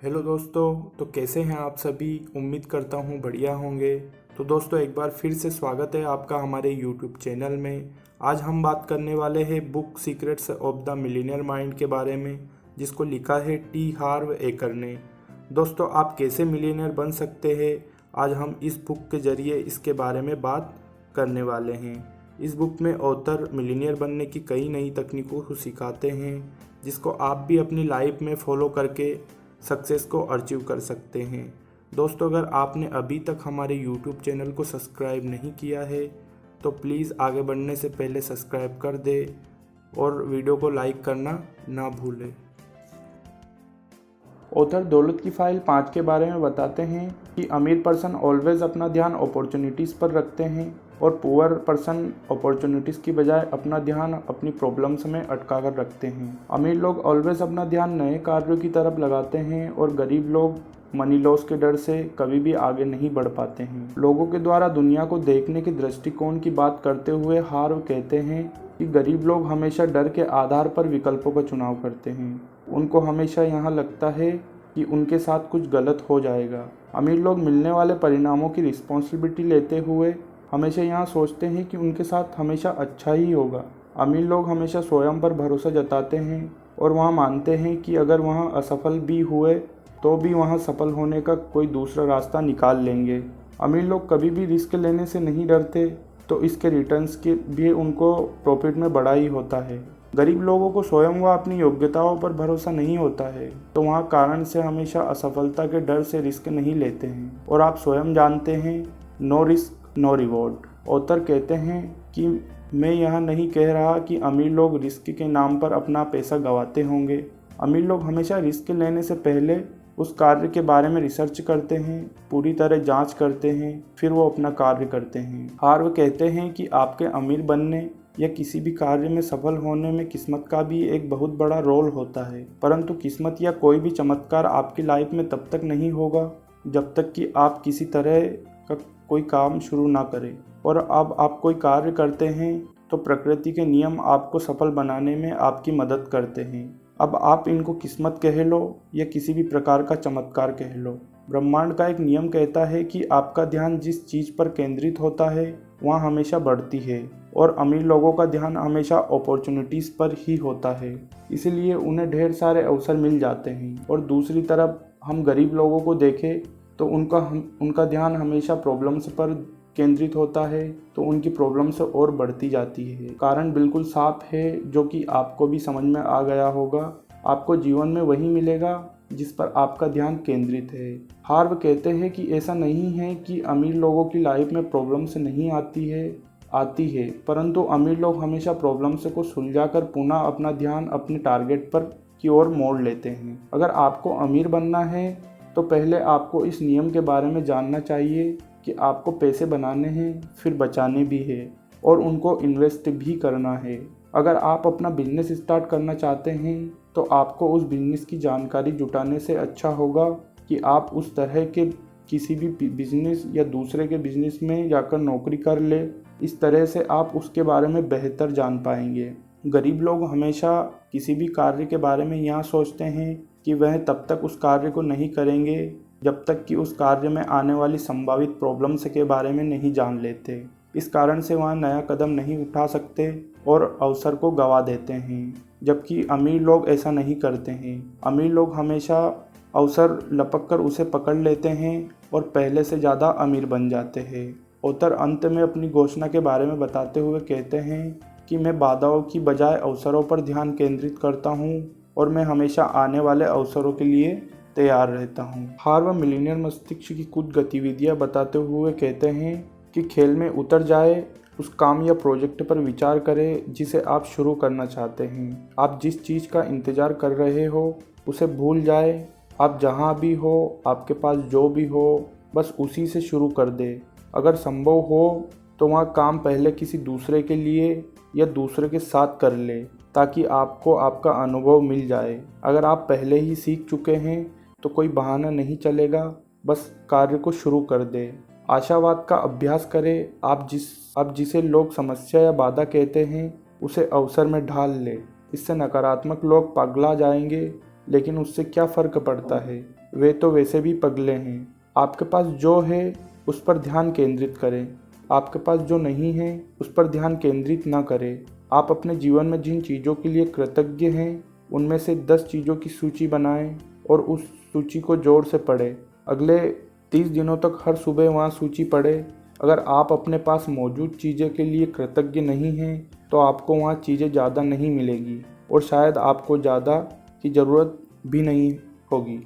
Hello दोस्तों, तो कैसे हैं आप सभी। उम्मीद करता हूँ बढ़िया होंगे। तो दोस्तों, एक बार फिर से स्वागत है आपका हमारे यूट्यूब चैनल में। आज हम बात करने वाले हैं book secrets of the millionaire mind के बारे में, जिसको लिखा है टी हार्व एकर ने। दोस्तों, आप कैसे मिलीनियर बन सकते हैं, आज हम इस बुक के ज़रिए इसके बारे में बात करने वाले हैं। इस बुक में ऑथर मिलीनियर बनने की कई नई तकनीकों को सिखाते हैं, जिसको आप भी अपनी लाइफ में फॉलो करके सक्सेस को अचीव कर सकते हैं। दोस्तों, अगर आपने अभी तक हमारे यूट्यूब चैनल को सब्सक्राइब नहीं किया है तो प्लीज़ आगे बढ़ने से पहले सब्सक्राइब कर दे और वीडियो को लाइक करना ना भूलें। ऑथर दौलत की फाइल 5 के बारे में बताते हैं कि अमीर पर्सन ऑलवेज अपना ध्यान अपॉर्चुनिटीज़ पर रखते हैं और पुअर पर्सन अपॉर्चुनिटीज़ की बजाय अपना ध्यान अपनी प्रॉब्लम्स में अटका कर रखते हैं। अमीर लोग ऑलवेज अपना ध्यान नए कार्यों की तरफ लगाते हैं और गरीब लोग मनी लॉस के डर से कभी भी आगे नहीं बढ़ पाते हैं। लोगों के द्वारा दुनिया को देखने के दृष्टिकोण की बात करते हुए हार्व कहते हैं कि गरीब लोग हमेशा डर के आधार पर विकल्पों का चुनाव करते हैं। उनको हमेशा यहाँ लगता है कि उनके साथ कुछ गलत हो जाएगा। अमीर लोग मिलने वाले परिणामों की रिस्पॉन्सिबिलिटी लेते हुए हमेशा यहाँ सोचते हैं कि उनके साथ हमेशा अच्छा ही होगा। अमीर लोग हमेशा स्वयं पर भरोसा जताते हैं और वहाँ मानते हैं कि अगर वहाँ असफल भी हुए तो भी वहाँ सफल होने का कोई दूसरा रास्ता निकाल लेंगे। अमीर लोग कभी भी रिस्क लेने से नहीं डरते, तो इसके रिटर्न्स के भी उनको प्रॉफिट में बड़ा ही होता है। गरीब लोगों को स्वयं व अपनी योग्यताओं पर भरोसा नहीं होता है, तो वहाँ कारण से हमेशा असफलता के डर से रिस्क नहीं लेते हैं। और आप स्वयं जानते हैं, no risk no reward. Author कहते हैं कि मैं यह नहीं कह रहा कि अमीर लोग रिस्क के नाम पर अपना पैसा गंवाते होंगे। अमीर लोग हमेशा रिस्क लेने से पहले उस कार्य के बारे में रिसर्च करते हैं, पूरी तरह जांच करते हैं, फिर वो अपना कार्य करते हैं। हार्व कहते हैं कि आपके अमीर बनने या किसी भी कार्य में सफल होने में किस्मत का भी एक बहुत बड़ा रोल होता है, परंतु किस्मत या कोई भी चमत्कार आपकी लाइफ में तब तक नहीं होगा जब तक कि आप किसी तरह का कोई काम शुरू ना करें। और अब आप कोई कार्य करते हैं तो प्रकृति के नियम आपको सफल बनाने में आपकी मदद करते हैं। अब आप इनको किस्मत कह लो या किसी भी प्रकार का चमत्कार कह लो। ब्रह्मांड का एक नियम कहता है कि आपका ध्यान जिस चीज़ पर केंद्रित होता है वहाँ हमेशा बढ़ती है, और अमीर लोगों का ध्यान हमेशा अपॉर्चुनिटीज़ पर ही होता है, इसलिए उन्हें ढेर सारे अवसर मिल जाते हैं। और दूसरी तरफ हम गरीब लोगों को देखें तो उनका ध्यान हमेशा प्रॉब्लम्स पर केंद्रित होता है, तो उनकी प्रॉब्लम्स और बढ़ती जाती है। कारण बिल्कुल साफ है, जो कि आपको भी समझ में आ गया होगा। आपको जीवन में वही मिलेगा जिस पर आपका ध्यान केंद्रित है। हार्व कहते हैं कि ऐसा नहीं है कि अमीर लोगों की लाइफ में प्रॉब्लम्स नहीं आती है, परंतु अमीर लोग हमेशा प्रॉब्लम्स को सुलझाकर पुनः अपना ध्यान अपने टारगेट पर की ओर मोड़ लेते हैं। अगर आपको अमीर बनना है तो पहले आपको इस नियम के बारे में जानना चाहिए कि आपको पैसे बनाने हैं, फिर बचाने भी है और उनको इन्वेस्ट भी करना है। अगर आप अपना बिजनेस स्टार्ट करना चाहते हैं तो आपको उस बिजनेस की जानकारी जुटाने से अच्छा होगा कि आप उस तरह के किसी भी बिजनेस या दूसरे के बिजनेस में जाकर नौकरी कर ले। इस तरह से आप उसके बारे में बेहतर जान पाएंगे। गरीब लोग हमेशा किसी भी कार्य के बारे में यह सोचते हैं कि वह तब तक उस कार्य को नहीं करेंगे जब तक कि उस कार्य में आने वाली संभावित प्रॉब्लम्स के बारे में नहीं जान लेते। इस कारण से वह नया कदम नहीं उठा सकते और अवसर को गंवा देते हैं, जबकि अमीर लोग ऐसा नहीं करते हैं। अमीर लोग हमेशा अवसर लपक कर उसे पकड़ लेते हैं और पहले से ज़्यादा अमीर बन जाते हैं। ऑथर अंत में अपनी घोषणा के बारे में बताते हुए कहते हैं कि मैं बाधाओं की बजाय अवसरों पर ध्यान केंद्रित करता हूँ और मैं हमेशा आने वाले अवसरों के लिए तैयार रहता हूँ। हार्व मिलीनियर मस्तिष्क की कुछ गतिविधियाँ बताते हुए कहते हैं कि खेल में उतर जाए, उस काम या प्रोजेक्ट पर विचार करें जिसे आप शुरू करना चाहते हैं। आप जिस चीज़ का इंतज़ार कर रहे हो उसे भूल जाए। आप जहाँ भी हो, आपके पास जो भी हो, बस उसी से शुरू कर दे। अगर संभव हो तो वह काम पहले किसी दूसरे के लिए या दूसरे के साथ कर ले, ताकि आपको आपका अनुभव मिल जाए। अगर आप पहले ही सीख चुके हैं तो कोई बहाना नहीं चलेगा, बस कार्य को शुरू कर दे। आशावाद का अभ्यास करें। आप जिसे लोग समस्या या बाधा कहते हैं उसे अवसर में ढाल ले। इससे नकारात्मक लोग पगला जाएंगे, लेकिन उससे क्या फ़र्क पड़ता है। वे तो वैसे भी पगले हैं। आपके पास जो है उस पर ध्यान केंद्रित करें, आपके पास जो नहीं है उस पर ध्यान केंद्रित न करें। आप अपने जीवन में जिन चीज़ों के लिए कृतज्ञ हैं उनमें से 10 चीज़ों की सूची बनाएं और उस सूची को जोर से पढ़ें। अगले 30 दिनों तक हर सुबह वहाँ सूची पढ़ें। अगर आप अपने पास मौजूद चीज़ें के लिए कृतज्ञ नहीं हैं तो आपको वहाँ चीज़ें ज़्यादा नहीं मिलेगी और शायद आपको ज़्यादा की ज़रूरत भी नहीं होगी।